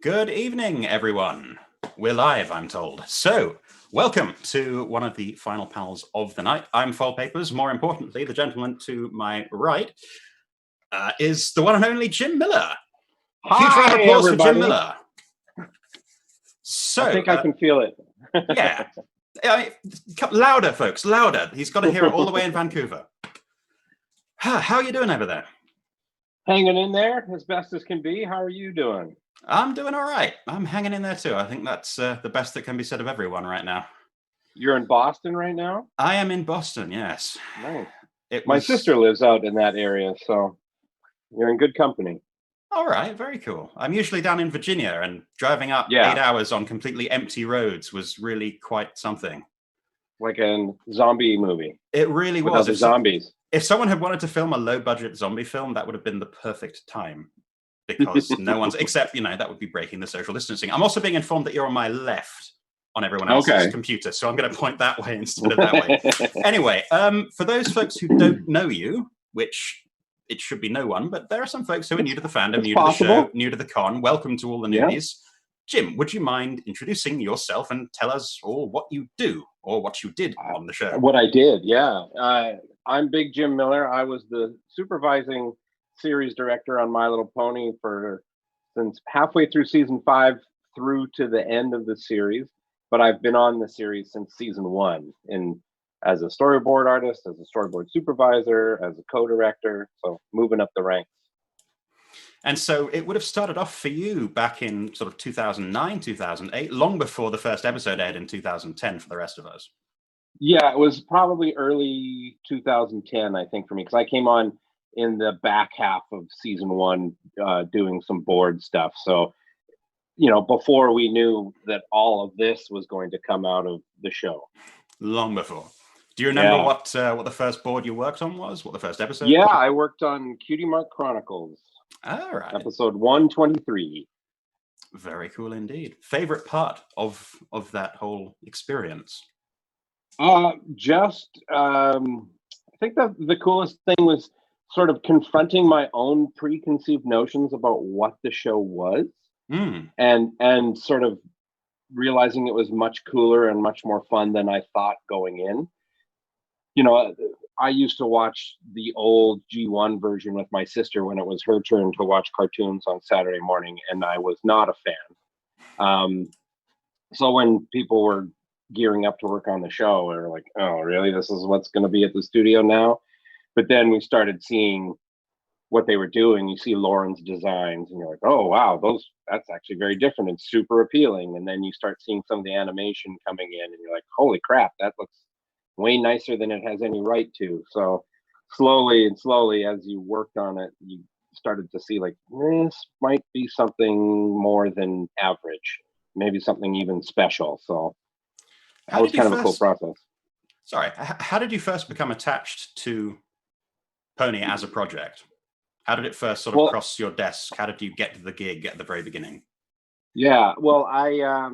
Good evening, everyone. We're live, I'm told. So, welcome to one of the final panels of the night. I'm Foil Papers. More importantly, the gentleman to my right is the one and only Jim Miller. Huge round of applause for Jim Miller. So, I think I can feel it. Yeah. Louder, folks, louder. He's got to hear it all the way in Vancouver. How are you doing over there? Hanging in there as best as can be. How are you doing? I'm doing all right. I'm hanging in there too. I think that's the best that can be said of everyone right now. You're in Boston right now? I am in Boston, yes. Nice. My sister lives out in that area, so you're in good company. All right, very cool. I'm usually down in Virginia, and driving up 8 hours on completely empty roads was really quite something. Like a zombie movie. It really was. With zombies. If someone had wanted to film a low-budget zombie film, that would have been the perfect time. Because no one's, except, that would be breaking the social distancing. I'm also being informed that you're on my left on everyone else's computer, so I'm going to point that way instead of that way. Anyway, for those folks who don't know you, which it should be no one, but there are some folks who are new to the fandom, new to the show, new to the con. Welcome to all the newbies. Yeah. Jim, would you mind introducing yourself and tell us all what you do or what you did on the show? What I did, yeah. I'm Big Jim Miller. I was the supervising series director on My Little Pony since halfway through season 5 through to the end of the series. But I've been on the series since season 1 as a storyboard artist, as a storyboard supervisor, as a co-director, so moving up the ranks. And so it would have started off for you back in sort of 2009, 2008, long before the first episode aired in 2010 for the rest of us. Yeah, it was probably early 2010, I think, for me, because I came on in the back half of season 1 doing some board stuff. So, before we knew that all of this was going to come out of the show. Long before. Do you remember what the first board you worked on was? What the first episode? Yeah, I worked on Cutie Chronicles. All right. Episode 123. Very cool indeed. Favorite part of that whole experience? I think the coolest thing was sort of confronting my own preconceived notions about what the show was, and sort of realizing it was much cooler and much more fun than I thought going in. I used to watch the old G1 version with my sister when it was her turn to watch cartoons on Saturday morning, and I was not a fan. So when people were gearing up to work on the show, we were like, oh, really? This is what's going to be at the studio now? But then we started seeing what they were doing. You see Lauren's designs, and you're like, oh, wow, that's actually very different and super appealing. And then you start seeing some of the animation coming in, and you're like, holy crap, that looks way nicer than it has any right to. So slowly, as you worked on it, you started to see like, this might be something more than average, maybe something even special. So that was kind of a cool process. Sorry, how did you first become attached to Pony as a project? How did it first sort of cross your desk? How did you get to the gig at the very beginning? Yeah, well, I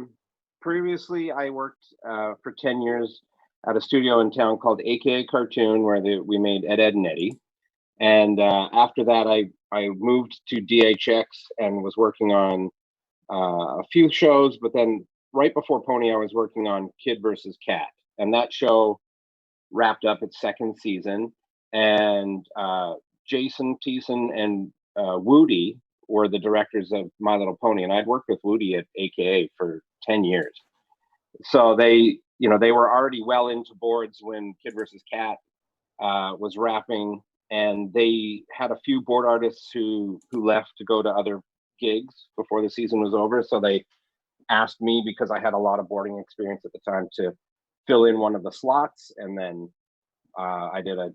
previously I worked for 10 years at a studio in town called AKA Cartoon, where we made Ed, Edd and Eddy. And after that, I moved to DHX and was working on a few shows. But then right before Pony, I was working on Kid vs. Cat. And that show wrapped up its second season. And Jason Thiessen and Woody were the directors of My Little Pony. And I'd worked with Woody at AKA for 10 years. So they were already well into boards when Kid vs. Cat was wrapping, and they had a few board artists who left to go to other gigs before the season was over. So they asked me, because I had a lot of boarding experience at the time, to fill in one of the slots. And then I did a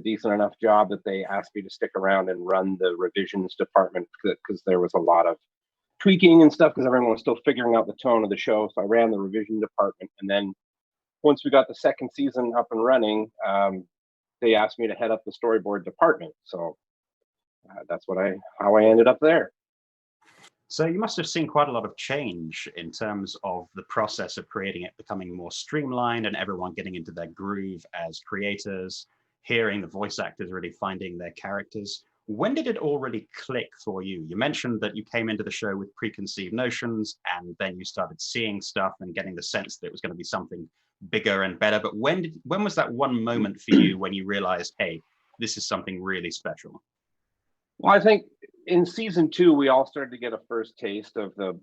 decent enough job that they asked me to stick around and run the revisions department, because there was a lot of tweaking and stuff, because everyone was still figuring out the tone of the show. So I ran the revision department, and then once we got the second season up and running, they asked me to head up the storyboard department. So that's how I ended up there. So you must have seen quite a lot of change in terms of the process of creating it becoming more streamlined and everyone getting into their groove as creators, hearing the voice actors really finding their characters. When did it all really click for you? You mentioned that you came into the show with preconceived notions, and then you started seeing stuff and getting the sense that it was going to be something bigger and better. But when was that one moment for you when you realized, hey, this is something really special? Well, I think in season 2, we all started to get a first taste of the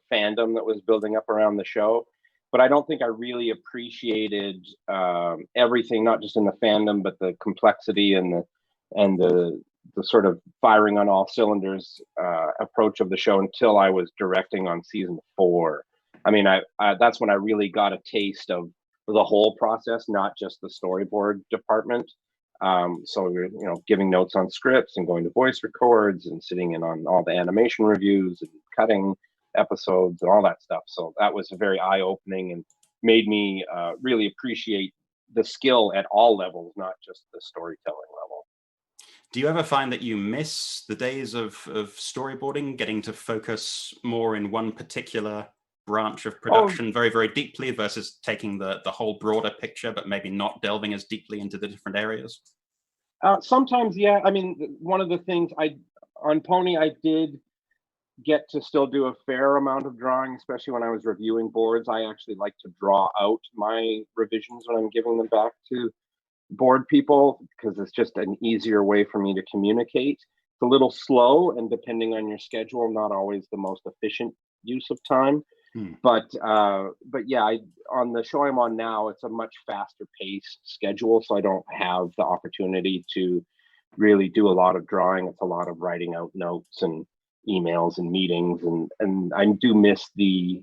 fandom that was building up around the show. But I don't think I really appreciated everything, not just in the fandom, but the complexity and the sort of firing on all cylinders approach of the show until I was directing on season 4. I mean, I that's when I really got a taste of the whole process, not just the storyboard department. So we're, giving notes on scripts and going to voice records and sitting in on all the animation reviews and cutting episodes and all that stuff. So that was very eye-opening and made me really appreciate the skill at all levels, not just the storytelling level. Do you ever find that you miss the days of storyboarding, getting to focus more in one particular branch of production very, very deeply versus taking the whole broader picture, but maybe not delving as deeply into the different areas? Sometimes, yeah. I mean, one of the things on Pony, I did get to still do a fair amount of drawing, especially when I was reviewing boards. I actually like to draw out my revisions when I'm giving them back to board people because it's just an easier way for me to communicate. It's a little slow, and depending on your schedule, not always the most efficient use of time. But yeah, on the show I'm on now, it's a much faster paced schedule, so I don't have the opportunity to really do a lot of drawing. It's a lot of writing out notes and emails and meetings, and I do miss the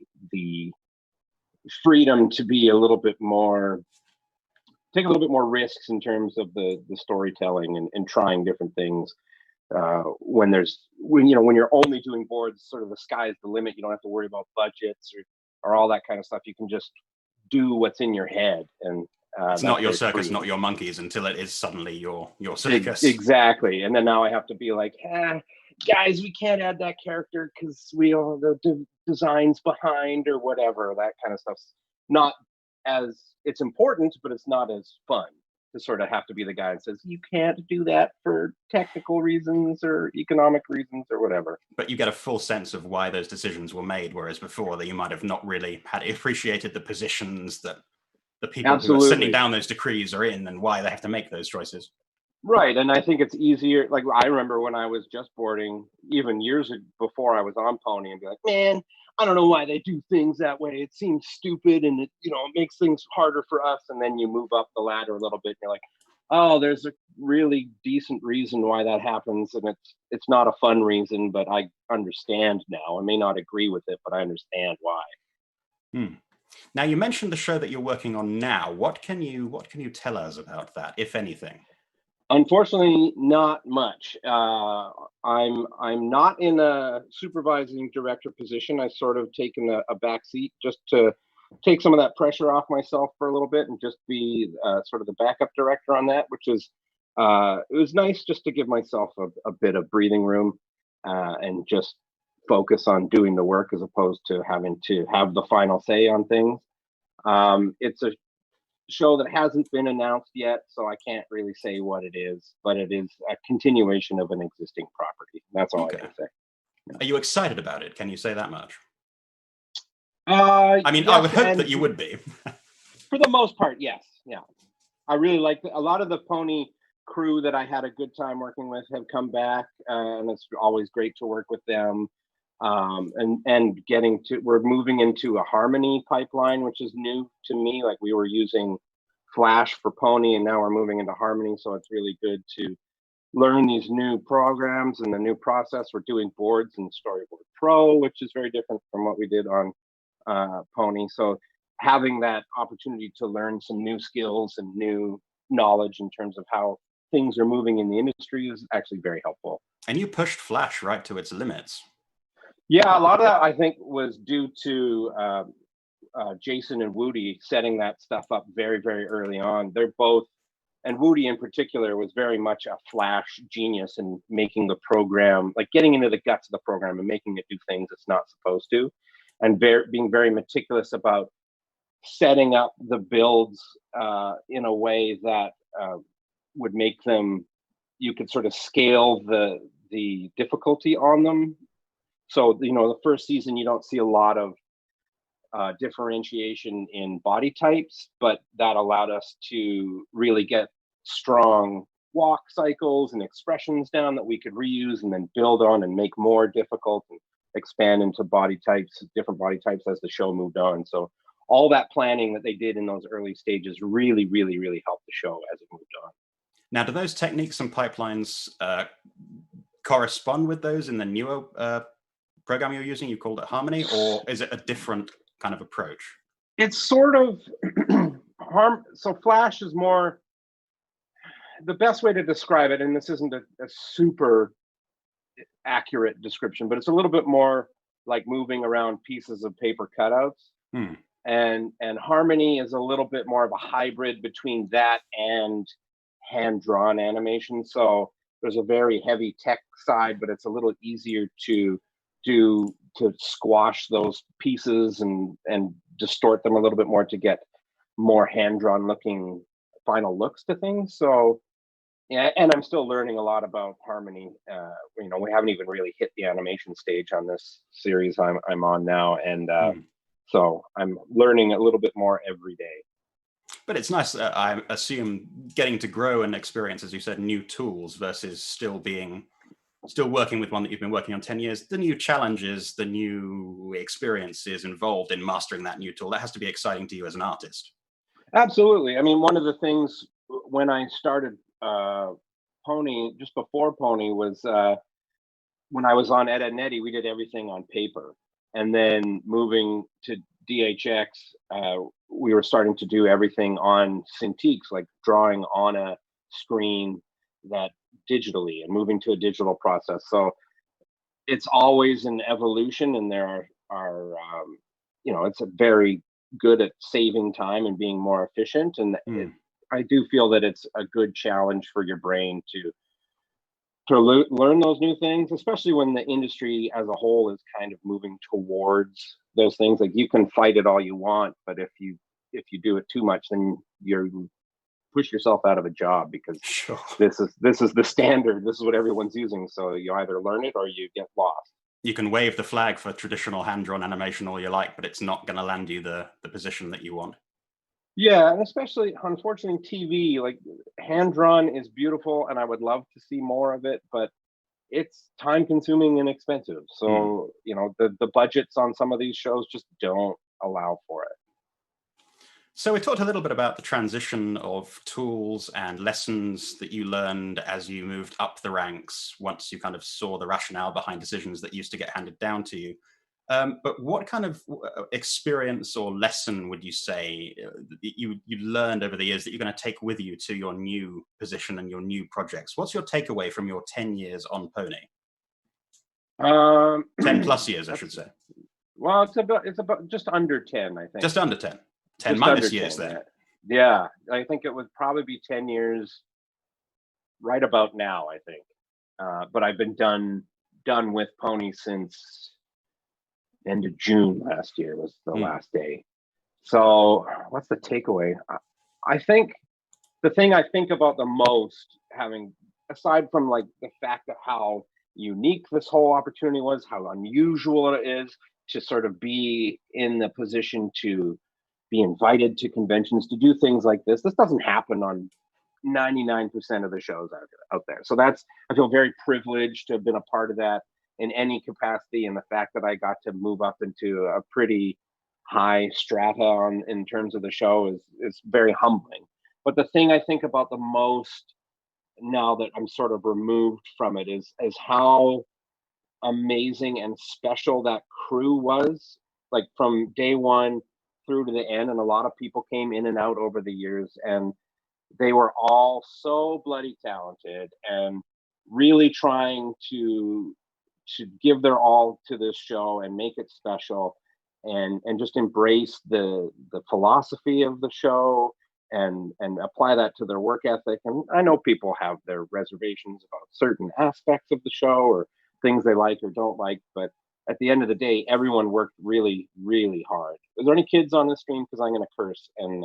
freedom to be a little bit more, take a little bit more risks in terms of the storytelling and trying different things. When you're only doing boards, sort of the sky's the limit. You don't have to worry about budgets or all that kind of stuff. You can just do what's in your head, and it's not your circus, not your monkeys, until it is suddenly your circus. Exactly. And then now I have to be like, guys, we can't add that character because we all the designs behind or whatever. That kind of stuff's not as, it's important, but it's not as fun to sort of have to be the guy that says you can't do that for technical reasons or economic reasons or whatever. But you get a full sense of why those decisions were made, whereas before that you might have not really had appreciated the positions that the people who are sending down those decrees are in and why they have to make those choices. Right. And I think it's easier. Like, I remember when I was just boarding, even years before I was on Pony, and be like, man, I don't know why they do things that way. It seems stupid, and it makes things harder for us. And then you move up the ladder a little bit, and you're like, oh, there's a really decent reason why that happens, and it's not a fun reason, but I understand now. I may not agree with it, but I understand why. Now, you mentioned the show that you're working on now. What can you tell us about that, if anything? Unfortunately, not much. I'm not in a supervising director position. I sort of taken a back seat just to take some of that pressure off myself for a little bit and just be sort of the backup director on that, which is it was nice just to give myself a bit of breathing room and just focus on doing the work as opposed to having to have the final say on things. It's a show that hasn't been announced yet, so I can't really say what it is, but it is a continuation of an existing property. That's all I can say. Are you excited about it? Can you say that much? I mean, yes, I would hope that you would be. For the most part, yes. Yeah. I really like a lot of the Pony crew that I had a good time working with have come back, and it's always great to work with them. And we're moving into a Harmony pipeline, which is new to me. Like, we were using Flash for Pony, and now we're moving into Harmony. So it's really good to learn these new programs and the new process. We're doing boards in Storyboard Pro, which is very different from what we did on Pony. So having that opportunity to learn some new skills and new knowledge in terms of how things are moving in the industry is actually very helpful. And you pushed Flash right to its limits. Yeah, a lot of that I think was due to Jason and Woody setting that stuff up very, very early on. They're both, and Woody in particular was very much a Flash genius in making the program, like getting into the guts of the program and making it do things it's not supposed to, and being very meticulous about setting up the builds in a way that would make them you could sort of scale the difficulty on them. So, the first season, you don't see a lot of differentiation in body types, but that allowed us to really get strong walk cycles and expressions down that we could reuse and then build on and make more difficult and expand into different body types as the show moved on. So all that planning that they did in those early stages really, really, really helped the show as it moved on. Now, do those techniques and pipelines correspond with those in the newer program you're using? You called it Harmony, or is it a different kind of approach? It's sort of so Flash is more, the best way to describe it, and this isn't a super accurate description, but it's a little bit more like moving around pieces of paper cutouts. And Harmony is a little bit more of a hybrid between that and hand-drawn animation. So there's a very heavy tech side, but it's a little easier to squash those pieces and distort them a little bit more to get more hand-drawn looking final looks to things. So yeah, and I'm still learning a lot about Harmony. We haven't even really hit the animation stage on this series I'm on now, and so I'm learning a little bit more every day. But it's nice, I assume, getting to grow and experience, as you said, new tools versus still working with one that you've been working on 10 years. The new challenges, the new experiences involved in mastering that new tool, that has to be exciting to you as an artist. Absolutely. I mean, one of the things when I started Pony, just before Pony, was when I was on Ed, Edd n Eddy, we did everything on paper. And then moving to DHX, we were starting to do everything on Cintiqs, like drawing on a screen that digitally and moving to a digital process. So it's always an evolution, and there are it's a very good at saving time and being more efficient. And I do feel that it's a good challenge for your brain to learn those new things, especially when the industry as a whole is kind of moving towards those things. Like, you can fight it all you want, but if you do it too much, then you push yourself out of a job, because this is the standard. This is what everyone's using. So you either learn it or you get lost. You can wave the flag for traditional hand-drawn animation all you like, but it's not going to land you the position that you want. Yeah, and especially, unfortunately, TV, like, hand-drawn is beautiful, and I would love to see more of it, but it's time-consuming and expensive. So, the budgets on some of these shows just don't allow for it. So we talked a little bit about the transition of tools and lessons that you learned as you moved up the ranks once you kind of saw the rationale behind decisions that used to get handed down to you. But what kind of experience or lesson would you say you learned over the years that you're going to take with you to your new position and your new projects? What's your takeaway from your 10 years on Pony? 10 plus years, I should say. Well, it's about just under 10, I think. Just under 10. 10 just minus years 10, then. Yeah, I think it would probably be 10 years right about now, I think. But I've been done with Pony since end of June last year was the last day. So what's the takeaway? I think the thing I think about the most, aside from like the fact of how unique this whole opportunity was, how unusual it is to sort of be in the position to be invited to conventions, to do things like this. This doesn't happen on 99% of the shows out there. So I feel very privileged to have been a part of that in any capacity, and the fact that I got to move up into a pretty high strata in terms of the show is very humbling. But the thing I think about the most now that I'm sort of removed from it is how amazing and special that crew was, like from day one through to the end. And a lot of people came in and out over the years, and they were all so bloody talented and really trying to give their all to this show and make it special, and just embrace the philosophy of the show and apply that to their work ethic. And I know people have their reservations about certain aspects of the show or things they like or don't like, but at the end of the day, everyone worked really, really hard. Is there any kids on this stream? Because I'm going to curse, and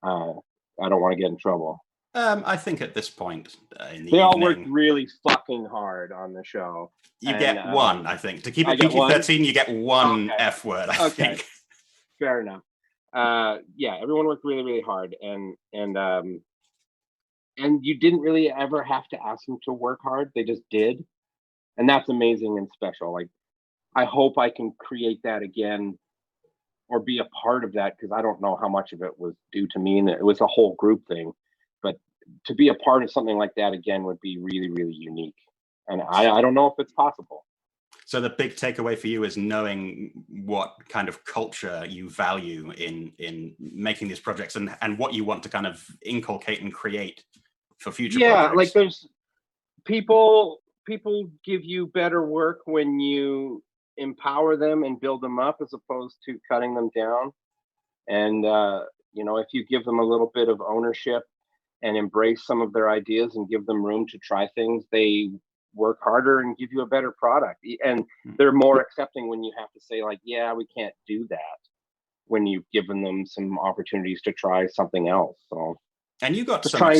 I don't want to get in trouble. I think at this point in the They all worked evening, really fucking hard on the show. you And get one. I think to keep I it get one? PG-13, you get one Okay. F word. I Okay. think. Fair enough. Yeah, everyone worked really, really hard, and you didn't really ever have to ask them to work hard. They just did, and that's amazing and special. Like, I hope I can create that again or be a part of that, because I don't know how much of it was due to me, and it was a whole group thing. But to be a part of something like that again would be really, really unique. And I don't know if it's possible. So the big takeaway for you is knowing what kind of culture you value in making these projects, and what you want to kind of inculcate and create for future projects. Like there's people give you better work when you empower them and build them up, as opposed to cutting them down. And if you give them a little bit of ownership and embrace some of their ideas and give them room to try things, they work harder and give you a better product. And they're more accepting when you have to say, like, yeah, we can't do that, when you've given them some opportunities to try something else. So, and you got some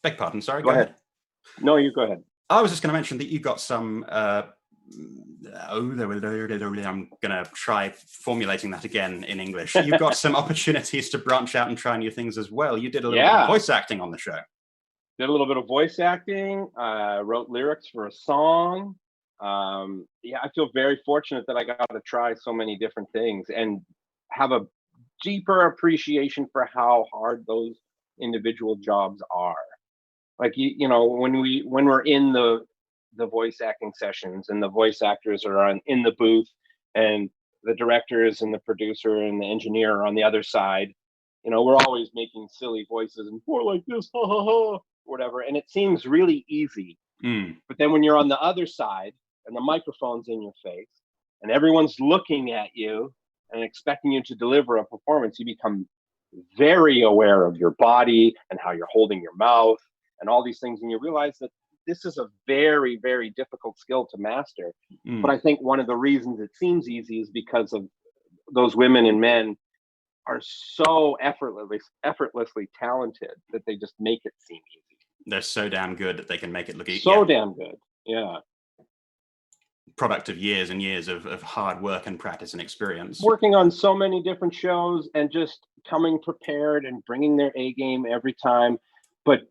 beg pardon, sorry, go ahead. No, you go ahead. I was just going to mention that you got some I'm going to try formulating that again in English. You got some opportunities to branch out and try new things as well. You did a little bit of voice acting on the show. Did a little bit of voice acting, wrote lyrics for a song. I feel very fortunate that I got to try so many different things and have a deeper appreciation for how hard those individual jobs are. Like, when we're in the voice acting sessions and the voice actors are in the booth, and the directors and the producer and the engineer are on the other side, we're always making silly voices and more like this, ha ha ha, whatever. And it seems really easy. But then when you're on the other side and the microphone's in your face and everyone's looking at you and expecting you to deliver a performance, you become very aware of your body and how you're holding your mouth and all these things. And you realize that this is a very, very difficult skill to master. But I think one of the reasons it seems easy is because of those women and men are so effortlessly talented that they just make it seem easy. They're so damn good that they can make it look easy. Damn good. Yeah. Product of years and years of hard work and practice and experience. Working on so many different shows and just coming prepared and bringing their A game every time, but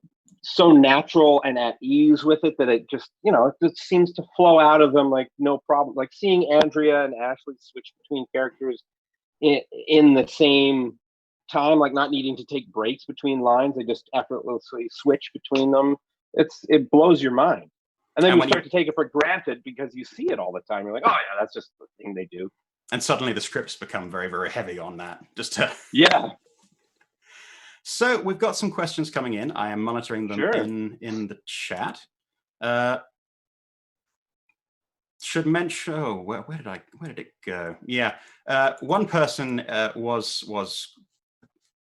so natural and at ease with it that it just, it just seems to flow out of them like no problem. Like seeing Andrea and Ashley switch between characters in the same time, like not needing to take breaks between lines. They just effortlessly switch between them. It blows your mind. And then you start to take it for granted because you see it all the time. You're like, oh yeah, that's just the thing they do. And suddenly the scripts become very, very heavy on that. Yeah. So we've got some questions coming in. I am monitoring them in the chat. Should mention. Oh, where did it go? Yeah, one person was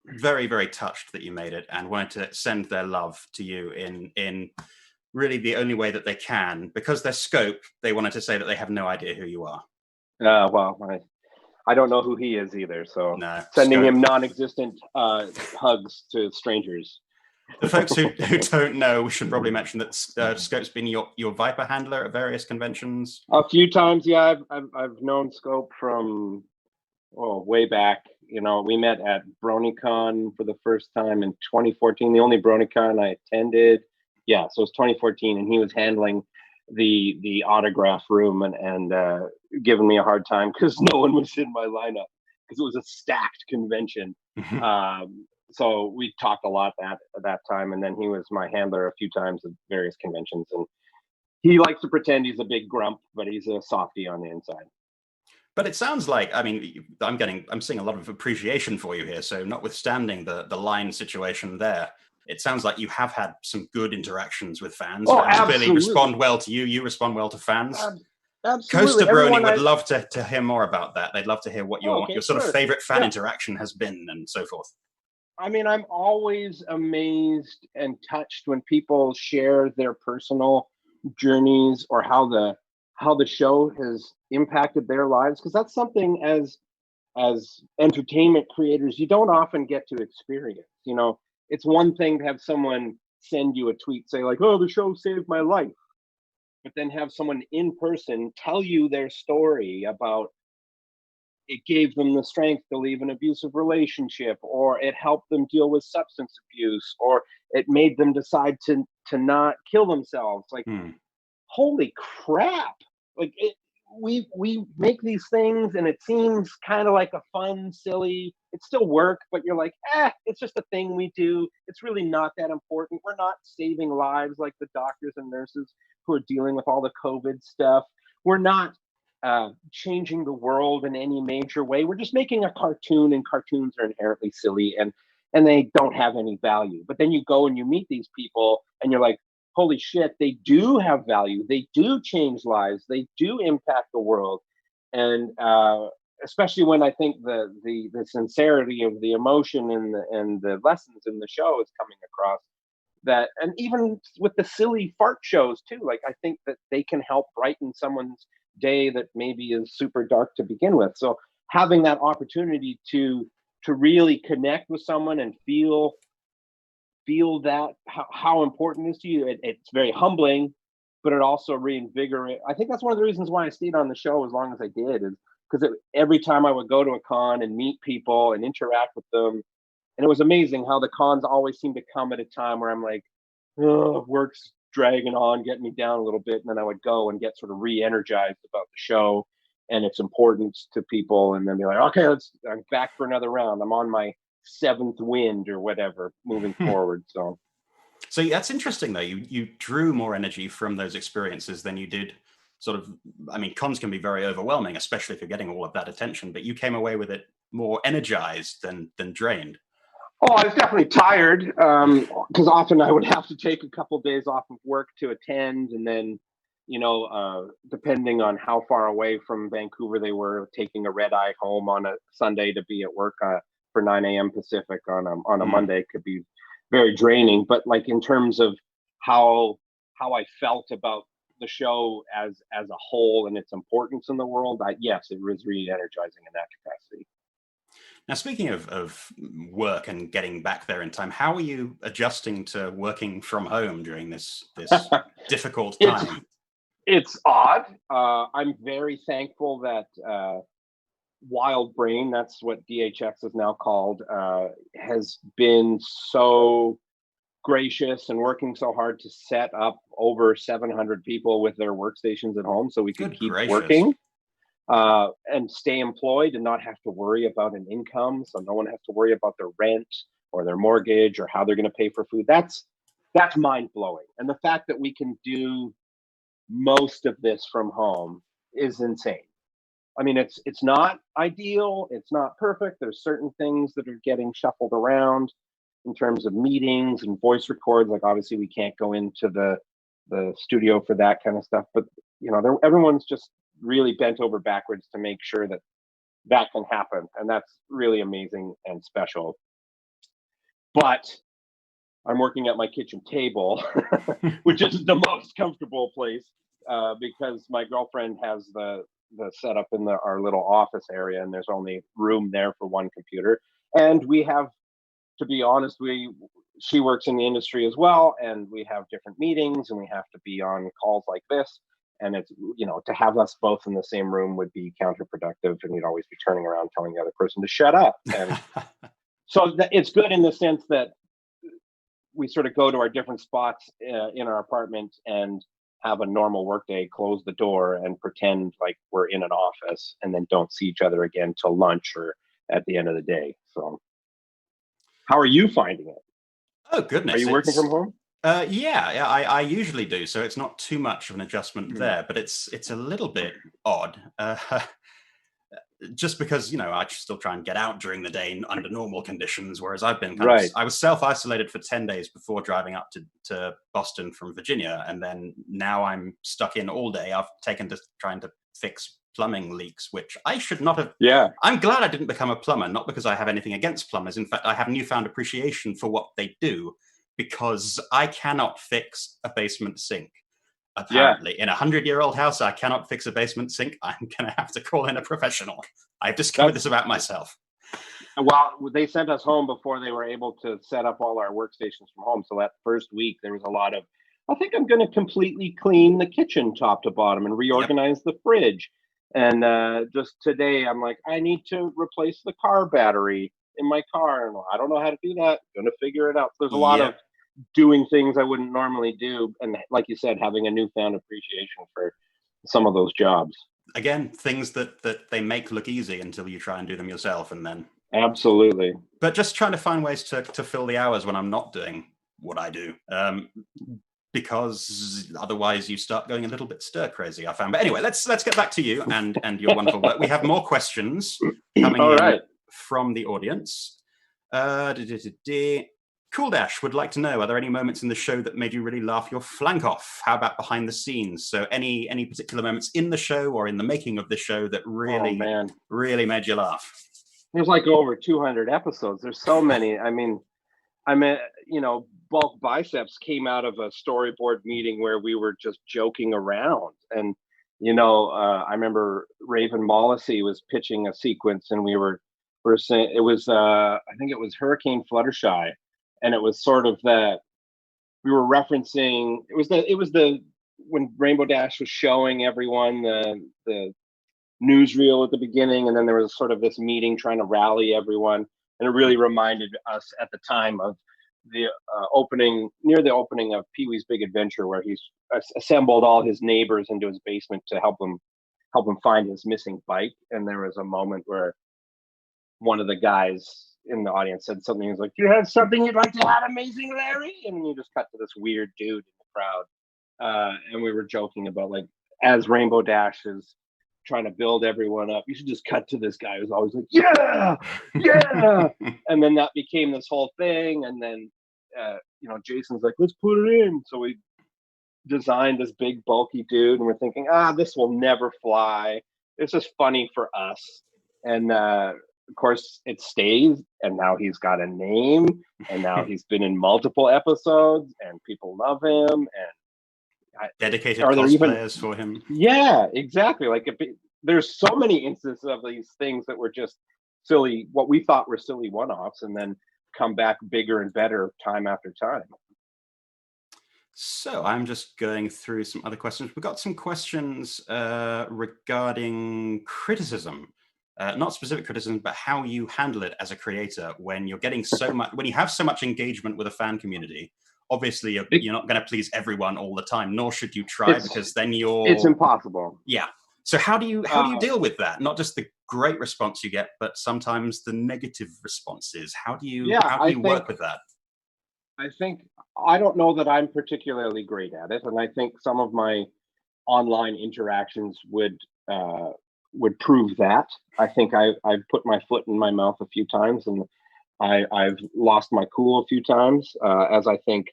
very, very touched that you made it and wanted to send their love to you in really the only way that they can, because their scope. They wanted to say that they have no idea who you are. Well, I don't know who he is either, so sending him non-existent hugs to strangers. The folks who don't know, we should probably mention that Scope's been your Viper handler at various conventions. A few times, yeah. I've known Scope from way back. We met at BronyCon for the first time in 2014, the only BronyCon I attended. Yeah, so it was 2014, and he was handling the autograph room and giving me a hard time because no one was in my lineup because it was a stacked convention. So we talked a lot at that time, and then he was my handler a few times at various conventions, and he likes to pretend he's a big grump, but he's a softie on the inside. But it sounds like, I'm seeing a lot of appreciation for you here. So notwithstanding the line situation there, it sounds like you have had some good interactions with fans. Fans really respond well to you. You respond well to fans. Absolutely. Coaster Brony would love to hear more about that. They'd love to hear what your sort of favorite fan interaction has been and so forth. I'm always amazed and touched when people share their personal journeys or how the show has impacted their lives, because that's something as entertainment creators you don't often get to experience. it's one thing to have someone send you a tweet say like, oh, the show saved my life, but then have someone in person tell you their story about it gave them the strength to leave an abusive relationship, or it helped them deal with substance abuse, or it made them decide to not kill themselves. Like, holy crap! Like, we make these things, and it seems kind of like a fun, silly. It's still work, but you're like, it's just a thing we do. It's really not that important. We're not saving lives like the doctors and nurses who are dealing with all the COVID stuff. We're not changing the world in any major way. We're just making a cartoon, and cartoons are inherently silly and they don't have any value. But then you go and you meet these people, and you're like, holy shit, they do have value. They do change lives. They do impact the world. And especially when I think the sincerity of the emotion and the lessons in the show is coming across. That, and even with the silly fart shows too, like, I think that they can help brighten someone's day that maybe is super dark to begin with. So having that opportunity to really connect with someone and feel that how important it is to you, it's very humbling, but it also reinvigorates. I think that's one of the reasons why I stayed on the show as long as I did, is because every time I would go to a con and meet people and interact with them, and it was amazing how the cons always seem to come at a time where I'm like, oh, work's dragging on, getting me down a little bit. And then I would go and get sort of re-energized about the show and its importance to people. And then be like, okay, I'm back for another round. I'm on my 7th wind or whatever moving forward. So that's interesting though. You drew more energy from those experiences than you did sort of, I mean, cons can be very overwhelming, especially if you're getting all of that attention, but you came away with it more energized than drained. Oh, I was definitely tired, because often I would have to take a couple of days off of work to attend, and then, depending on how far away from Vancouver they were, taking a red eye home on a Sunday to be at work for 9 a.m. Pacific on a Monday could be very draining. But like, in terms of how I felt about the show as a whole and its importance in the world, yes, it was really energizing in that capacity. Now, speaking of work and getting back there in time, how are you adjusting to working from home during this difficult time? It's odd. I'm very thankful that Wild Brain, that's what DHX is now called, has been so gracious and working so hard to set up over 700 people with their workstations at home so we can keep working. And stay employed and not have to worry about an income. So no one has to worry about their rent or their mortgage or how they're going to pay for food. That's mind blowing. And the fact that we can do most of this from home is insane. I mean, it's not ideal. It's not perfect. There's certain things that are getting shuffled around in terms of meetings and voice records. Like, obviously we can't go into the studio for that kind of stuff, but everyone's just really bent over backwards to make sure that can happen, and that's really amazing and special. But I'm working at my kitchen table, which is the most comfortable place, because my girlfriend has the setup in our little office area, and there's only room there for one computer. And we have, to be honest, she works in the industry as well, and we have different meetings, and we have to be on calls like this. And it's, to have us both in the same room would be counterproductive, and we'd always be turning around telling the other person to shut up. And so it's good in the sense that we sort of go to our different spots in our apartment and have a normal workday, close the door and pretend like we're in an office, and then don't see each other again till lunch or at the end of the day. So how are you finding it? Oh, goodness. Are you working from home? Yeah, I usually do, so it's not too much of an adjustment there, but it's a little bit odd, just because I still try and get out during the day under normal conditions, whereas I've been I was self-isolated for 10 days before driving up to Boston from Virginia, and then now I'm stuck in all day. I've taken to trying to fix plumbing leaks, which I should not have. Yeah, I'm glad I didn't become a plumber, not because I have anything against plumbers. In fact, I have newfound appreciation for what they do, because I cannot fix a basement sink. Apparently, in a 100-year-old house, I cannot fix a basement sink. I'm going to have to call in a professional. I've discovered this about myself. Well, they sent us home before they were able to set up all our workstations from home. So that first week, there was a lot of, I think I'm going to completely clean the kitchen top to bottom and reorganize the fridge. And just today, I'm like, I need to replace the car battery in my car. And I don't know how to do that. I'm going to figure it out. So there's a lot of doing things I wouldn't normally do. And like you said, having a newfound appreciation for some of those jobs. Again, things that they make look easy until you try and do them yourself, and then absolutely. But just trying to find ways to fill the hours when I'm not doing what I do, because otherwise you start going a little bit stir crazy, I found. But anyway, let's get back to you and your wonderful work. We have more questions coming in from the audience. Cool Dash would like to know, are there any moments in the show that made you really laugh your flank off? How about behind the scenes? So any particular moments in the show or in the making of the show that really, really made you laugh? There's like over 200 episodes. There's so many. I mean, you know, Bulk Biceps came out of a storyboard meeting where we were just joking around. And, you know, I remember Raven Mollissey was pitching a sequence and we were saying, it was, I think it was Hurricane Fluttershy. And it was sort of that we were referencing, it was the when Rainbow Dash was showing everyone the newsreel at the beginning, and then there was sort of this meeting trying to rally everyone, and it really reminded us at the time of the near the opening of Pee-wee's Big Adventure, where he's assembled all his neighbors into his basement to help him find his missing bike. And there was a moment where one of the guys in the audience said something. He was like, "Do you have something you'd like to add, Amazing Larry?" And you just cut to this weird dude in the crowd, and we were joking about, like, as Rainbow Dash is trying to build everyone up, you should just cut to this guy who's always like, yeah. And then that became this whole thing. And then you know, Jason's like, let's put it in. So we designed this big bulky dude, and we're thinking, this will never fly. It's just funny for us. And of course it stays, and now he's got a name, and now he's been in multiple episodes, and people love him, and dedicated cosplayers for him. Yeah, exactly. Like, there's so many instances of these things that were just silly, what we thought were silly one-offs, and then come back bigger and better time after time. So I'm just going through some other questions. We've got some questions regarding criticism. Not specific criticism, but how you handle it as a creator when you're getting so much, when you have so much engagement with a fan community. Obviously, you're not going to please everyone all the time, nor should you try, because then it's impossible. Yeah. So how do you deal with that? Not just the great response you get, but sometimes the negative responses. How do you work with that? I think, I don't know that I'm particularly great at it, and I think some of my online interactions would prove that. I think I've put my foot in my mouth a few times, and I've lost my cool a few times, as I think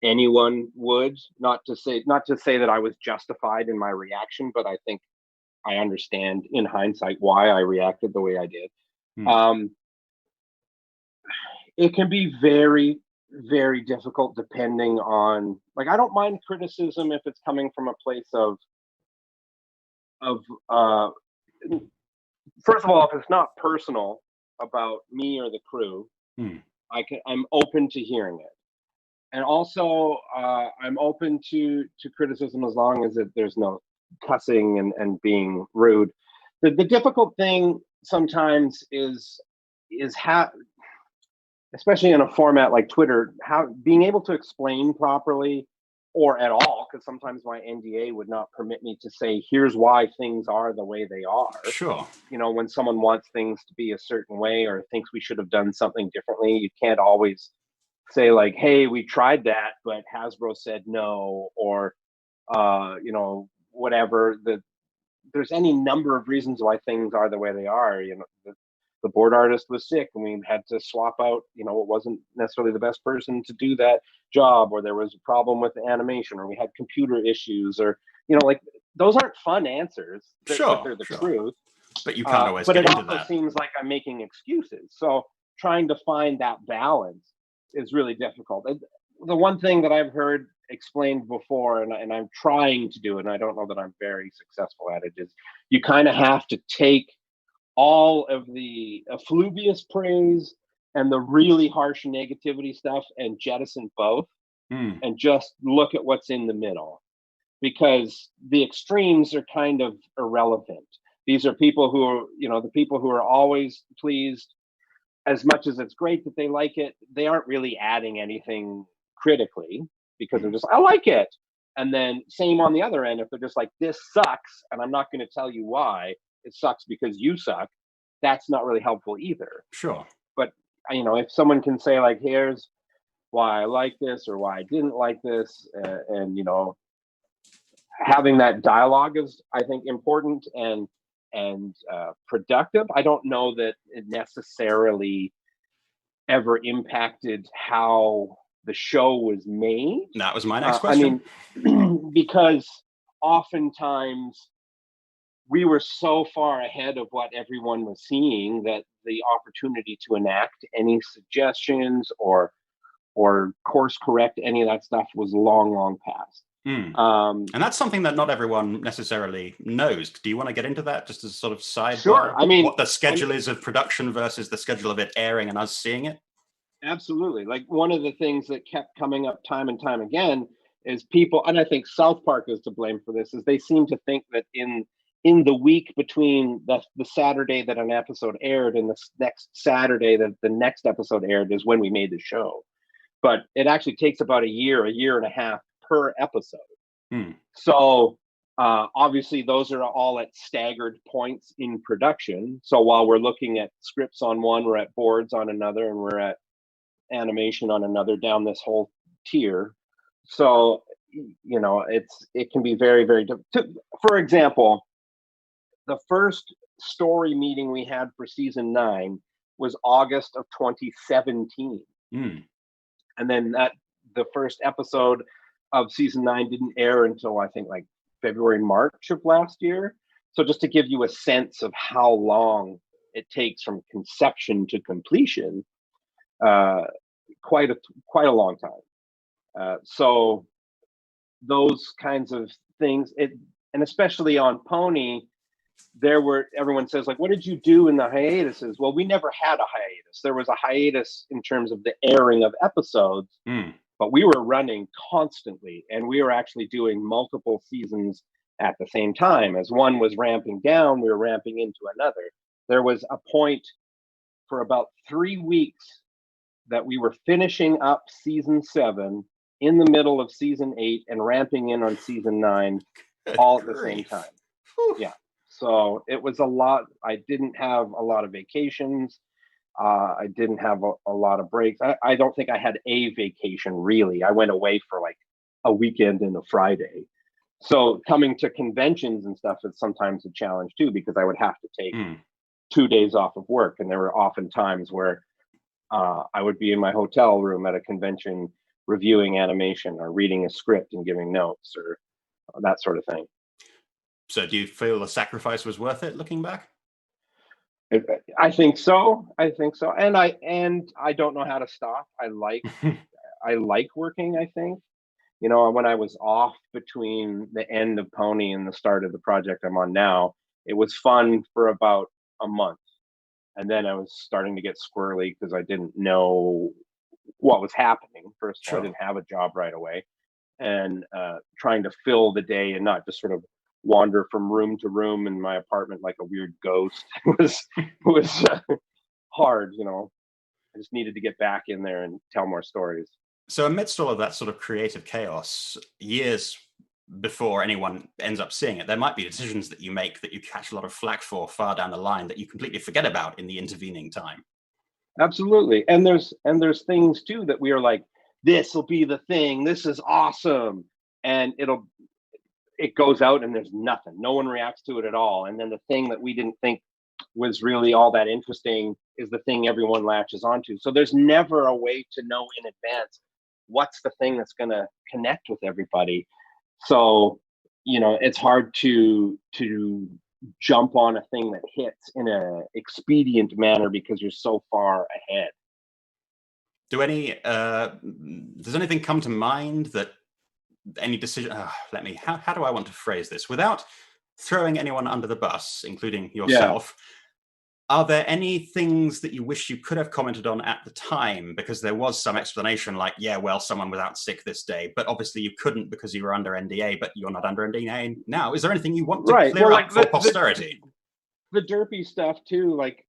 anyone would. Not to say that I was justified in my reaction, but I think I understand in hindsight why I reacted the way I did. It can be very, very difficult depending on, like, I don't mind criticism if it's coming from a place of first of all, if it's not personal about me or the crew, I'm open to hearing it. And also, I'm open to criticism as long as there's no cussing and being rude. The difficult thing sometimes is especially in a format like Twitter, being able to explain properly, or at all, because sometimes my NDA would not permit me to say, here's why things are the way they are. Sure. You know, when someone wants things to be a certain way or thinks we should have done something differently, you can't always say, like, hey, we tried that, but Hasbro said no, or you know, whatever. There's any number of reasons why things are the way they are. You know, the board artist was sick and we had to swap out, you know, it wasn't necessarily the best person to do that job, or there was a problem with the animation, or we had computer issues, or, you know, like, those aren't fun answers. Sure, they're the truth. But you can't always get into that. But it also seems like I'm making excuses. So trying to find that balance is really difficult. The one thing that I've heard explained before, and I'm trying to do it, and I don't know that I'm very successful at it, is you kind of have to take all of the effluvious praise and the really harsh negativity stuff and jettison both and just look at what's in the middle, because the extremes are kind of irrelevant. These are people who are, the people who are always pleased. As much as it's great that they like it, they aren't really adding anything critically because they're just, I like it. And then same on the other end, if they're just like, this sucks, and I'm not going to tell you why, it sucks because you suck, that's not really helpful either. Sure. But, if someone can say like, here's why I like this or why I didn't like this, and having that dialogue is, I think, important and productive. I don't know that it necessarily ever impacted how the show was made. That was my next question. Because oftentimes we were so far ahead of what everyone was seeing that the opportunity to enact any suggestions or course correct any of that stuff was long past. And that's something that not everyone necessarily knows. Do you want to get into that just as a sort of sidebar? Sure. What the schedule is of production versus the schedule of it airing and us seeing it? Absolutely. Like, one of the things that kept coming up time and time again is people, and I think South Park is to blame for this, is they seem to think that in the week between the Saturday that an episode aired and the next Saturday that the next episode aired is when we made the show. But it actually takes about a year and a half per episode. So obviously those are all at staggered points in production. So while we're looking at scripts on one, we're at boards on another, and we're at animation on another, down this whole tier. So it can be very, very difficult. For example, the first story meeting we had for season 9 was August of 2017. And then the first episode of season 9 didn't air until I think like February, March of last year. So just to give you a sense of how long it takes from conception to completion, quite a long time. So those kinds of things, and especially on Pony, everyone says like, what did you do in the hiatuses? Well, we never had a hiatus. There was a hiatus in terms of the airing of episodes, but we were running constantly, and we were actually doing multiple seasons at the same time. As one was ramping down, we were ramping into another. There was a point for about 3 weeks that we were finishing up season 7 in the middle of season 8 and ramping in on season 9 all at the same time. Yeah. So it was a lot. I didn't have a lot of vacations. I didn't have a lot of breaks. I don't think I had a vacation, really. I went away for like a weekend and a Friday. So coming to conventions and stuff is sometimes a challenge too, because I would have to take 2 days off of work. And there were often times where I would be in my hotel room at a convention reviewing animation or reading a script and giving notes or that sort of thing. So do you feel the sacrifice was worth it looking back? I think so. And I don't know how to stop. I like working, I think. When I was off between the end of Pony and the start of the project I'm on now, it was fun for about a month. And then I was starting to get squirrely because I didn't know what was happening. First of all, I didn't have a job right away. And trying to fill the day and not just sort of wander from room to room in my apartment like a weird ghost was hard. I just needed to get back in there and tell more stories. So amidst all of that sort of creative chaos, years before anyone ends up seeing it, there might be decisions that you make that you catch a lot of flack for far down the line that you completely forget about in the intervening time. Absolutely. And there's things too that we are like, this will be the thing, this is awesome, and it goes out and there's nothing. No one reacts to it at all. And then the thing that we didn't think was really all that interesting is the thing everyone latches onto. So there's never a way to know in advance what's the thing that's going to connect with everybody. So, it's hard to jump on a thing that hits in an expedient manner because you're so far ahead. Does anything come to mind that any decision, how do I want to phrase this without throwing anyone under the bus, including yourself? Are there any things that you wish you could have commented on at the time? Because there was some explanation like, yeah, well, someone was out sick this day, but obviously you couldn't because you were under NDA, but you're not under NDA now. Is there anything you want to clear up for posterity? The derpy stuff too, like,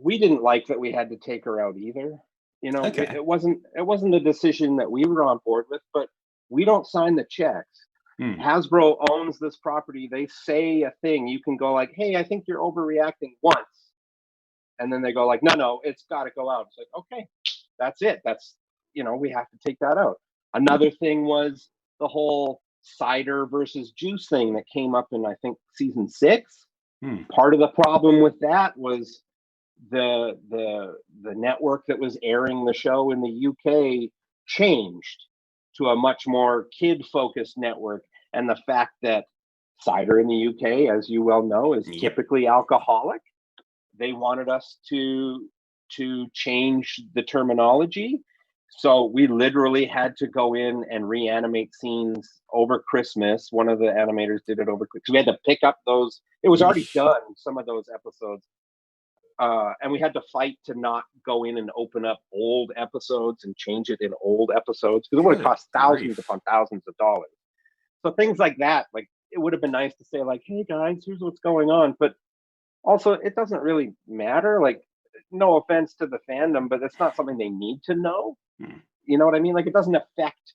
we didn't like that we had to take her out either. You know, it wasn't a decision that we were on board with, but we don't sign the checks. Hasbro owns this property. They say a thing. You can go like, hey, I think you're overreacting once. And then they go like, no, it's got to go out. It's like, okay, that's it. That's, you know, we have to take that out. Another thing was the whole cider versus juice thing that came up in, I think, season 6. Part of the problem with that was the network that was airing the show in the UK changed to a much more kid-focused network, and the fact that cider in the UK, as you well know, is typically alcoholic. They wanted us to change the terminology, so we literally had to go in and reanimate scenes over Christmas. One of the animators did it over Christmas. We had to pick up those. It was already done, some of those episodes. And we had to fight to not go in and open up old episodes and change it in old episodes, because it would have cost thousands upon thousands of dollars. So things like that, like, it would have been nice to say like, hey guys, here's what's going on. But also, it doesn't really matter. Like, no offense to the fandom, but it's not something they need to know. You know what I mean? Like, it doesn't affect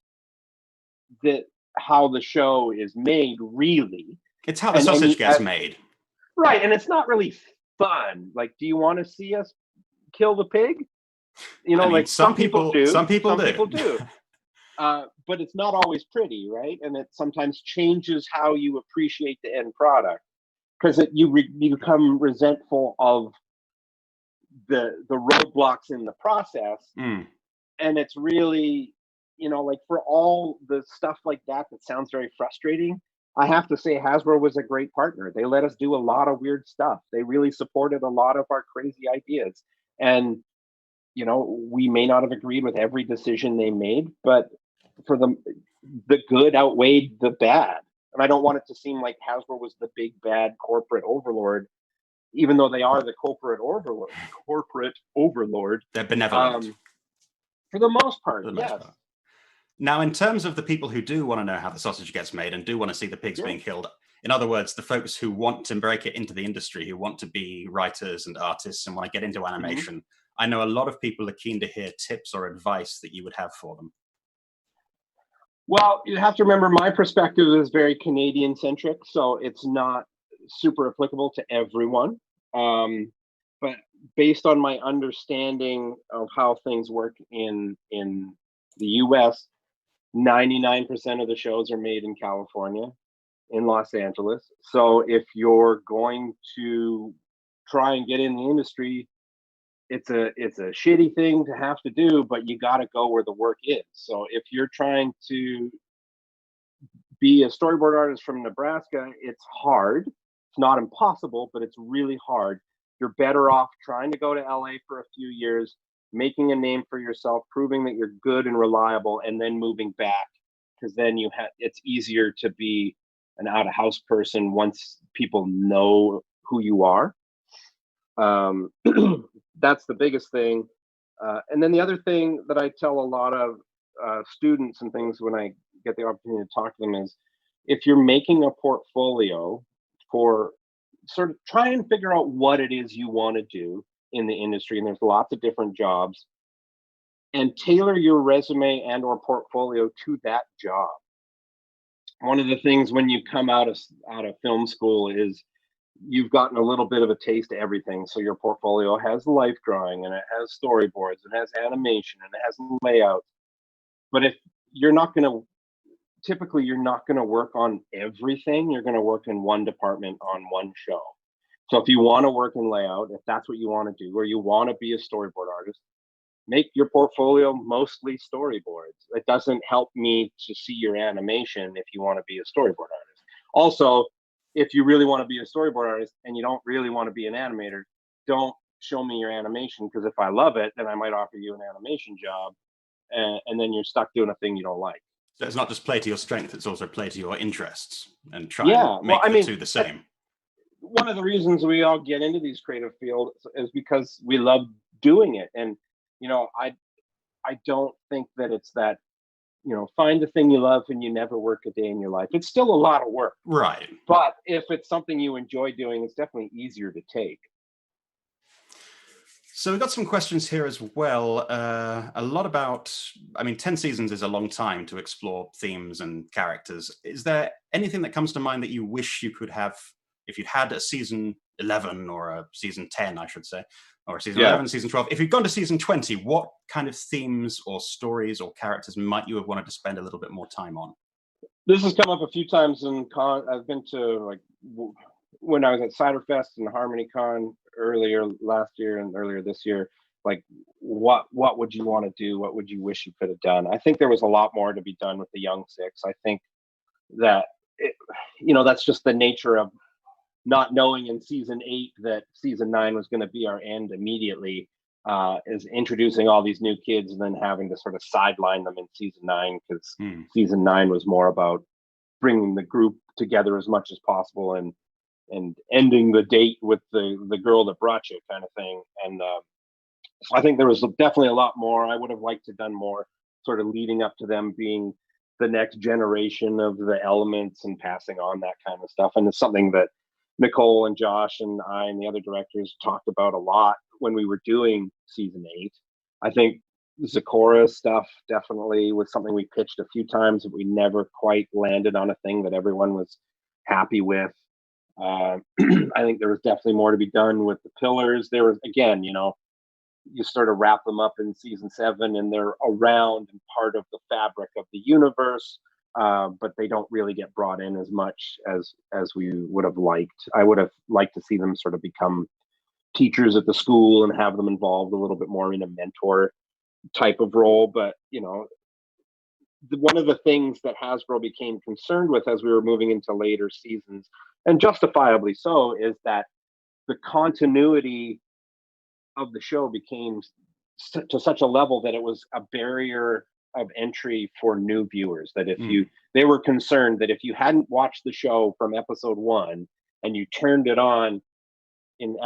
how the show is made, really. It's how the sausage gets made. Right, and it's not really fun. Like, do you want to see us kill the pig? You know, I mean, like, some people do. Some people do. But it's not always pretty, right? And it sometimes changes how you appreciate the end product, because you become resentful of the roadblocks in the process. And it's really, you know, like, for all the stuff like that sounds very frustrating, I have to say Hasbro was a great partner. They let us do a lot of weird stuff. They really supported a lot of our crazy ideas. And, you know, we may not have agreed with every decision they made, but for them, the good outweighed the bad. And I don't want it to seem like Hasbro was the big bad corporate overlord, even though they are the corporate overlord. They're benevolent. For the most part, yes. Now, in terms of the people who do want to know how the sausage gets made and do want to see the pigs being killed, in other words, the folks who want to break it into the industry, who want to be writers and artists and want to get into animation, I know a lot of people are keen to hear tips or advice that you would have for them. Well, you have to remember, my perspective is very Canadian-centric, so it's not super applicable to everyone. But based on my understanding of how things work in the US, 99% of the shows are made in California, in Los Angeles. So if you're going to try and get in the industry, it's a shitty thing to have to do, but you got to go where the work is. So if you're trying to be a storyboard artist from Nebraska, it's hard. It's not impossible, but it's really hard. You're better off trying to go to LA for a few years, making a name for yourself, proving that you're good and reliable, and then moving back, because then it's easier to be an out-of-house person once people know who you are. That's the biggest thing. And then the other thing that I tell a lot of students and things when I get the opportunity to talk to them is, if you're making a portfolio, for sort of try and figure out what it is you want to do in the industry, and there's lots of different jobs, and tailor your resume and or portfolio to that job. One of the things when you come out of film school is you've gotten a little bit of a taste of everything. So your portfolio has life drawing, and it has storyboards, it has animation, and it has layout. But if you're not going to, typically you're not going to work on everything. You're going to work in one department on one show. So if you want to work in layout, if that's what you want to do, or you want to be a storyboard artist, make your portfolio mostly storyboards. It doesn't help me to see your animation if you want to be a storyboard artist. Also, if you really want to be a storyboard artist and you don't really want to be an animator, don't show me your animation, because if I love it, then I might offer you an animation job, and then you're stuck doing a thing you don't like. So it's not just play to your strength, it's also play to your interests and try and make the two the same. one of the reasons we all get into these creative fields is because we love doing it. And, I don't think that it's that, find the thing you love and you never work a day in your life. It's still a lot of work. Right. But if it's something you enjoy doing, it's definitely easier to take. So we've got some questions here as well. A lot about, 10 seasons is a long time to explore themes and characters. Is there anything that comes to mind that you wish you could have if you'd had a season 11 or a season 10, I should say, or a season 11, season 12? If you'd gone to season 20, what kind of themes or stories or characters might you have wanted to spend a little bit more time on? This has come up a few times in con. I've been to when I was at Cider Fest and Harmony Con earlier last year and earlier this year, like what would you want to do? What would you wish you could have done? I think there was a lot more to be done with the Young Six. I think that that's just the nature of not knowing in season 8 that season 9 was going to be our end immediately, is introducing all these new kids and then having to sort of sideline them in season 9, because season 9 was more about bringing the group together as much as possible and ending the date with the girl that brought you kind of thing. And so I think there was definitely a lot more. I would have liked to have done more sort of leading up to them being the next generation of the elements and passing on that kind of stuff. And it's something that Nicole and Josh and I and the other directors talked about a lot when we were doing season 8. I think Zecora stuff definitely was something we pitched a few times, but we never quite landed on a thing that everyone was happy with. I think there was definitely more to be done with the pillars. There was, again, you sort of wrap them up in season 7 and they're around and part of the fabric of the universe, but they don't really get brought in as much as we would have liked. I would have liked to see them sort of become teachers at the school and have them involved a little bit more in a mentor type of role. But one of the things that Hasbro became concerned with as we were moving into later seasons, and justifiably so, is that the continuity of the show became to such a level that it was a barrier of entry for new viewers. That they were concerned that if you hadn't watched the show from episode 1 and you turned it on in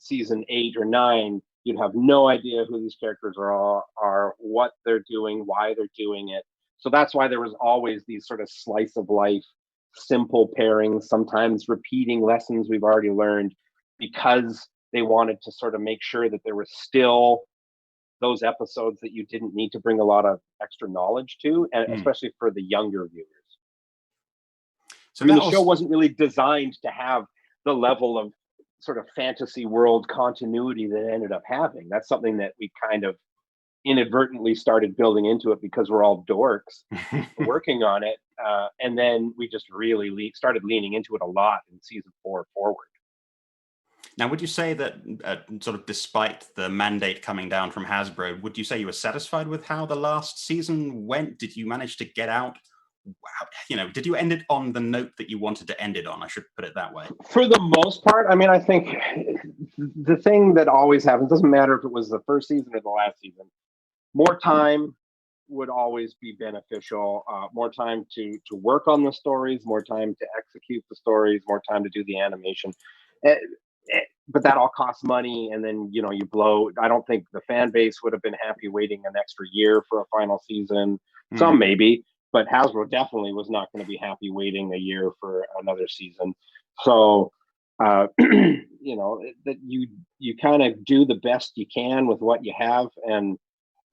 season 8 or 9, you'd have no idea who these characters are, what they're doing, why they're doing it. So that's why there was always these sort of slice of life, simple pairings, sometimes repeating lessons we've already learned, because they wanted to sort of make sure that there was still those episodes that you didn't need to bring a lot of extra knowledge to, and especially for the younger viewers. So the show wasn't really designed to have the level of sort of fantasy world continuity that it ended up having. That's something that we kind of inadvertently started building into it because we're all dorks working on it. And then we just really started leaning into it a lot in season 4 forward. Now, would you say that sort of despite the mandate coming down from Hasbro, would you say you were satisfied with how the last season went? Did you manage to get out? Did you end it on the note that you wanted to end it on? I should put it that way. For the most part, I think the thing that always happens, doesn't matter if it was the first season or the last season, more time would always be beneficial. More time to work on the stories, more time to execute the stories, more time to do the animation. But that all costs money, and then you blow. I don't think the fan base would have been happy waiting an extra year for a final season. Some maybe, but Hasbro definitely was not going to be happy waiting a year for another season. So that you kind of do the best you can with what you have, and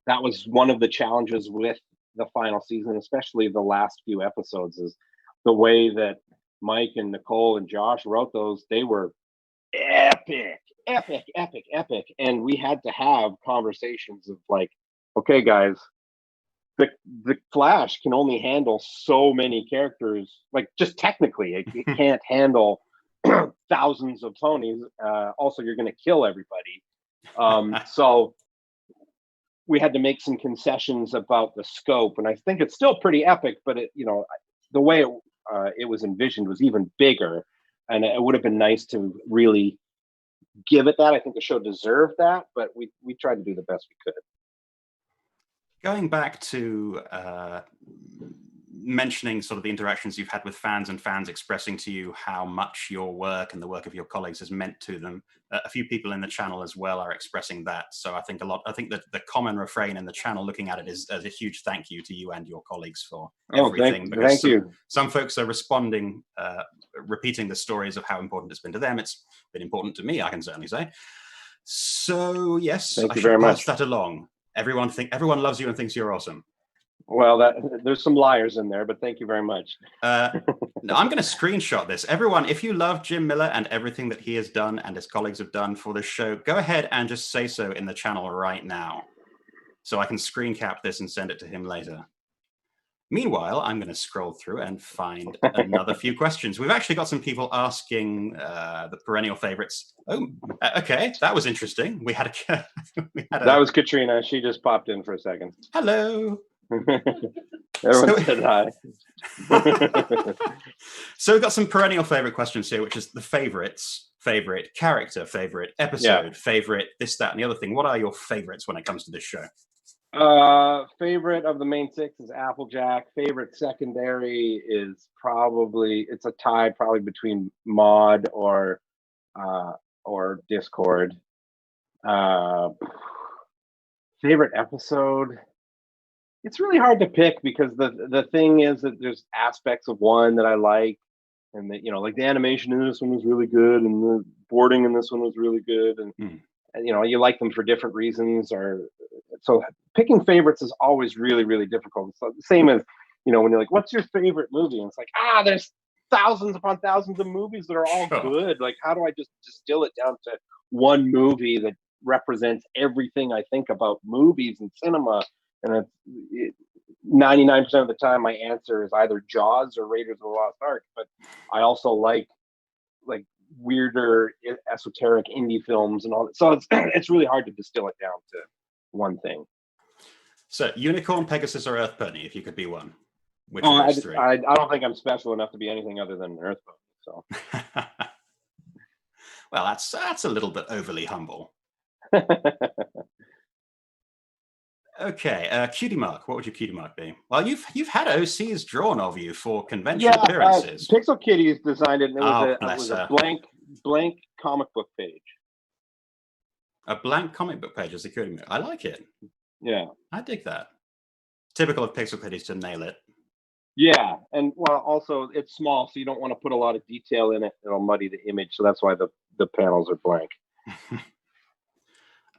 that was one of the challenges with the final season, especially the last few episodes, is the way that Mike and Nicole and Josh wrote those. They were epic, and we had to have conversations of like, okay guys, the Flash can only handle so many characters, like just technically it can't handle thousands of Tonys. Also, you're going to kill everybody. So we had to make some concessions about the scope, and I think it's still pretty epic, but the way it was envisioned was even bigger. And it would have been nice to really give it that. I think the show deserved that, but we tried to do the best we could. Going back to mentioning sort of the interactions you've had with fans and fans expressing to you how much your work and the work of your colleagues has meant to them. A few people in the channel as well are expressing that. So I think that the common refrain in the channel looking at it is a huge thank you to you and your colleagues for everything. Thank you. Some folks are responding, repeating the stories of how important it's been to them. It's been important to me, I can certainly say. So yes, thank you very much. Pass that along. Everyone loves you and thinks you're awesome. Well, there's some liars in there, but thank you very much. I'm going to screenshot this. Everyone, if you love Jim Miller and everything that he has done and his colleagues have done for this show, go ahead and just say so in the channel right now, so I can screen cap this and send it to him later. Meanwhile, I'm going to scroll through and find another few questions. We've actually got some people asking the Perennial Favorites. Oh, okay, that was interesting. That was Katrina. She just popped in for a second. Hello. Everyone said hi. So we've got some Perennial Favorite questions here, which is the favorites, favorite character, favorite episode, favorite this, that, and the other thing. What are your favorites when it comes to this show? Favorite of the main 6 is Applejack. Favorite secondary is it's a tie probably between Mod or Discord. Favorite episode, it's really hard to pick because the thing is that there's aspects of one that I like, and that, like the animation in this one was really good and the boarding in this one was really good, and you like them for different reasons. So picking favorites is always really, really difficult. So the same as, when you're like, what's your favorite movie? And it's like, there's thousands upon thousands of movies that are all good. Like, how do I just distill it down to one movie that represents everything I think about movies and cinema? And 99% of the time, my answer is either Jaws or Raiders of the Lost Ark. But I also like weirder, esoteric indie films and all that. So it's really hard to distill it down to one thing. So Unicorn, Pegasus, or Earth Pony, if you could be one. Which of those 3? I don't think I'm special enough to be anything other than Earth Pony. So. Well, that's a little bit overly humble. Okay, Cutie Mark. What would your Cutie Mark be? Well, you've had OCs drawn of you for convention appearances. Pixel Kitties designed it, and it was a blank comic book page. A blank comic book page as a Cutie Mark. I like it. Yeah, I dig that. Typical of Pixel Kitties to nail it. Yeah, and also it's small, so you don't want to put a lot of detail in it. It'll muddy the image, so that's why the panels are blank.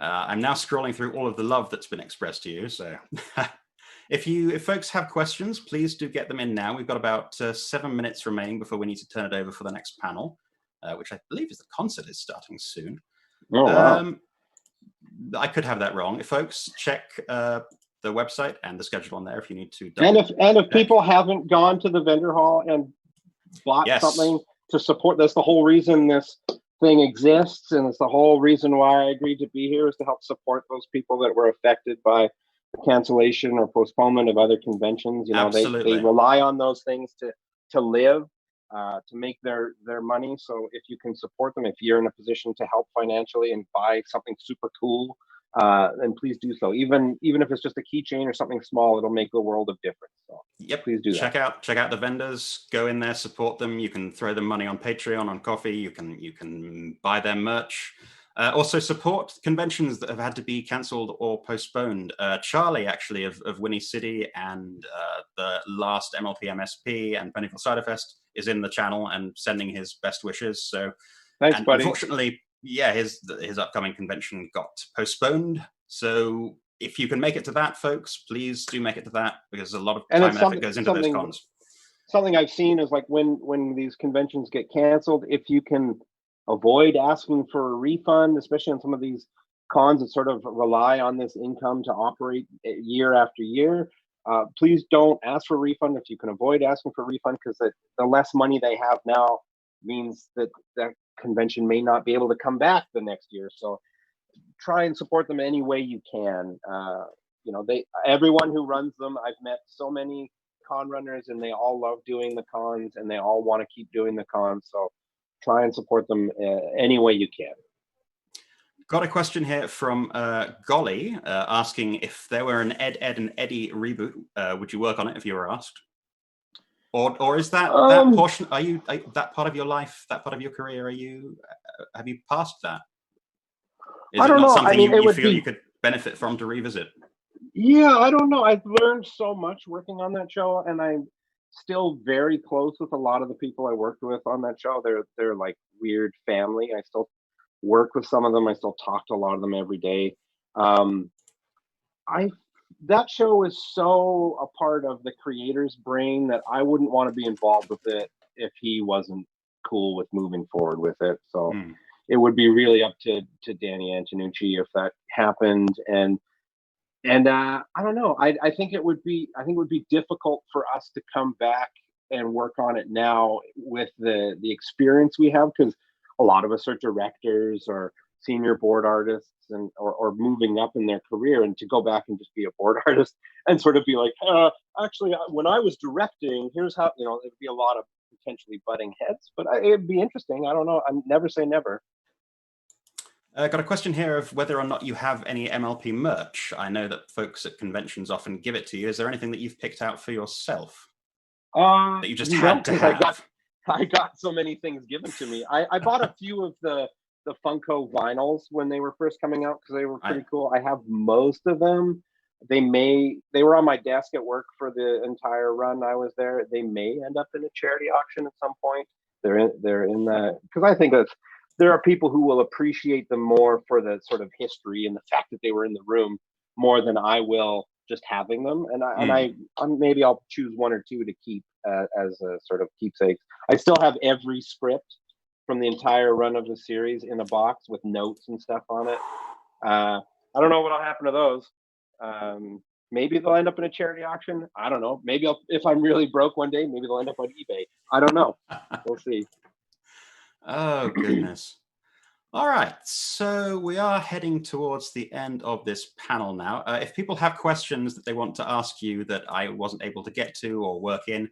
I'm now scrolling through all of the love that's been expressed to you. So if folks have questions, please do get them in now. We've got about 7 minutes remaining before we need to turn it over for the next panel, which I believe is the concert is starting soon. Oh, wow. I could have that wrong. If folks check the website and the schedule on there if you need to. And if people haven't gone to the vendor hall and bought something to support, that's the whole reason this thing exists, and it's the whole reason why I agreed to be here, is to help support those people that were affected by the cancellation or postponement of other conventions. They rely on those things to live, to make their money. So if you can support them, if you're in a position to help financially and buy something super cool, then please do so. Even if it's just a keychain or something small, it'll make a world of difference. So please do that. Check out the vendors, go in there, support them. You can throw them money on Patreon, on Coffee. You can buy their merch. Also support conventions that have had to be cancelled or postponed. Charlie, actually, of Winnie City and the last MLP MSP and Perennial Favorites is in the channel and sending his best wishes. So thanks, buddy. Unfortunately, his upcoming convention got postponed. So if you can make it to that, folks, please do make it to that, because a lot of time and effort goes into those cons. Something I've seen is like when these conventions get canceled, if you can avoid asking for a refund, especially on some of these cons that sort of rely on this income to operate year after year, please don't ask for a refund if you can avoid asking for a refund, because the less money they have now means that that convention may not be able to come back the next year. So try and support them any way you can. Everyone who runs them, I've met so many con runners, and they all love doing the cons, and they all want to keep doing the cons. So try and support them any way you can. Got a question here from Golly asking if there were an Ed, and Eddie reboot, would you work on it if you were asked? Or is that portion? Are you that part of your life, that part of your career? Are you have you passed that? Is I it don't not know. something I mean, you feel you could benefit from to revisit? Yeah, I don't know. I've learned so much working on that show, and I'm still very close with a lot of the people I worked with on that show. They're like weird family. I still work with some of them. I still talk to a lot of them every day. Um, I That show is so a part of the creator's brain that I wouldn't want to be involved with it if he wasn't cool with moving forward with it. So it would be really up to Danny Antonucci if that happened. And I don't know. I think it would be difficult for us to come back and work on it now with the experience we have, because a lot of us are directors or senior board artists and or moving up in their career, and to go back and just be a board artist and sort of be like, actually, when I was directing, here's how, it'd be a lot of potentially butting heads, but it'd be interesting. I don't know. I never say never. Got a question here of whether or not you have any MLP merch. I know that folks at conventions often give it to you. Is there anything that you've picked out for yourself that you just had to have? I got so many things given to me. I bought a few of the Funko vinyls when they were first coming out because they were pretty cool. I have most of them. They were on my desk at work for the entire run I was there. They may end up in a charity auction at some point. They're in the, because I think that there are people who will appreciate them more for the sort of history and the fact that they were in the room more than I will just having them. And maybe I'll choose one or two to keep as a sort of keepsakes. I still have every script from the entire run of the series in a box with notes and stuff on it. I don't know what'll happen to those. Maybe they'll end up in a charity auction. I don't know. Maybe if I'm really broke one day, maybe they'll end up on eBay. I don't know. We'll see. Oh, goodness. All right. So we are heading towards the end of this panel now. If people have questions that they want to ask you that I wasn't able to get to or work in,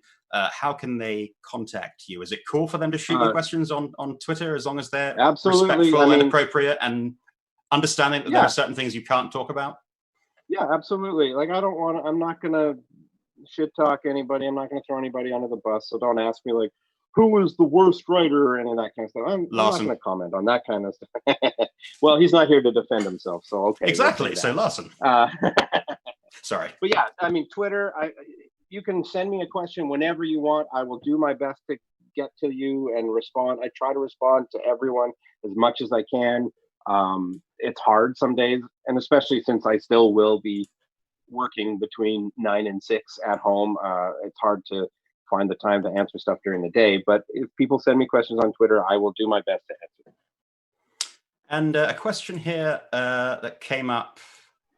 how can they contact you? Is it cool for them to shoot you questions on Twitter as long as they're respectful and appropriate and understanding that there are certain things you can't talk about? Yeah, absolutely. Like, I'm not going to shit talk anybody. I'm not going to throw anybody under the bus. So don't ask me like, who is the worst writer or any of that kind of stuff. I'm not going to comment on that kind of stuff. Well, he's not here to defend himself. So, okay. Exactly. So Larson. Sorry. But yeah, I mean, Twitter, you can send me a question whenever you want. I will do my best to get to you and respond. I try to respond to everyone as much as I can. It's hard some days, and especially since I still will be working between 9 and 6 at home, it's hard to find the time to answer stuff during the day. But if people send me questions on Twitter, I will do my best to answer them. And a question here that came up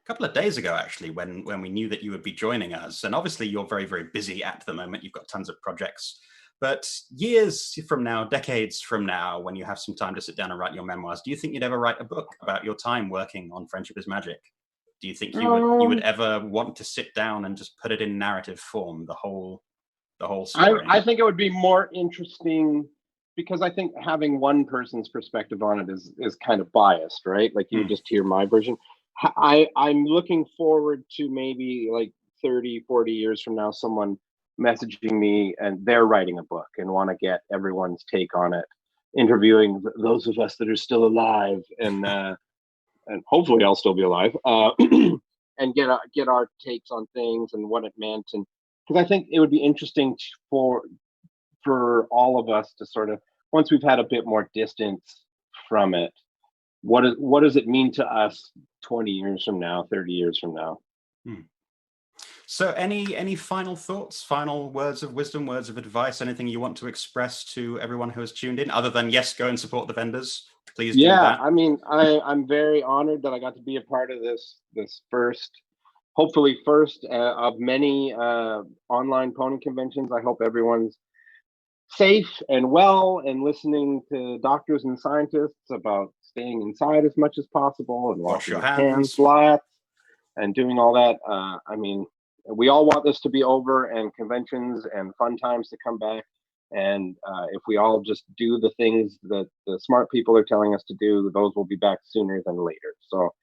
a couple of days ago, actually, when we knew that you would be joining us. And obviously, you're very, very busy at the moment. You've got tons of projects. But years from now, decades from now, when you have some time to sit down and write your memoirs, do you think you'd ever write a book about your time working on Friendship is Magic? Do you think you would ever want to sit down and just put it in narrative form, the whole story? I think it would be more interesting, because I think having one person's perspective on it is kind of biased, right? Like you just hear my version. I'm looking forward to maybe like 30, 40 years from now, someone messaging me and they're writing a book and want to get everyone's take on it, interviewing those of us that are still alive, and hopefully I'll still be alive, and get our takes on things and what it meant. And because I think it would be interesting for all of us to sort of, once we've had a bit more distance from it, what does it mean to us 20 years from now, 30 years from now? So any final thoughts, final words of wisdom, words of advice, anything you want to express to everyone who has tuned in, other than, yes, go and support the vendors? Please do that. I mean, I'm very honored that I got to be a part of this first, hopefully first of many online pony conventions. I hope everyone's safe and well and listening to doctors and scientists about staying inside as much as possible and washing your hands lots and doing all that. I mean, we all want this to be over and conventions and fun times to come back. And if we all just do the things that the smart people are telling us to do, those will be back sooner than later. So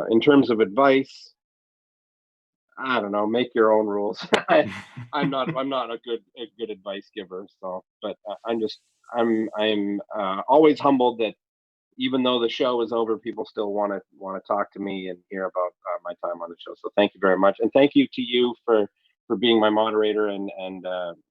in terms of advice, I don't know, make your own rules. I'm not a good advice giver. So, but I'm always humbled that even though the show is over, people still want to talk to me and hear about my time on the show. So thank you very much, and thank you to you for being my moderator and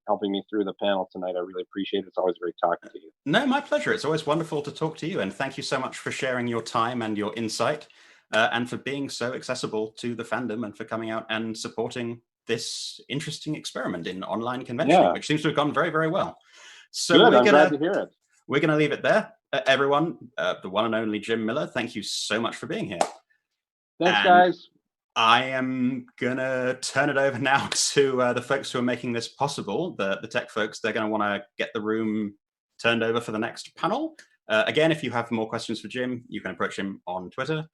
helping me through the panel tonight. I really appreciate it. It's always great talking to you. No, my pleasure. It's always wonderful to talk to you, and thank you so much for sharing your time and your insight, and for being so accessible to the fandom and for coming out and supporting this interesting experiment in online conventioning, which seems to have gone very, very well. So good. I'm glad to hear it. We're going to leave it there. Everyone, the one and only Jim Miller, thank you so much for being here. Thanks, guys. I am going to turn it over now to the folks who are making this possible, the tech folks. They're going to want to get the room turned over for the next panel. Again, if you have more questions for Jim, you can approach him on Twitter.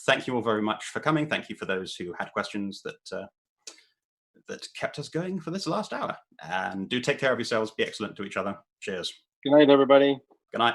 Thank you all very much for coming. Thank you for those who had questions that kept us going for this last hour. And do take care of yourselves. Be excellent to each other. Cheers. Good night, everybody. Good night.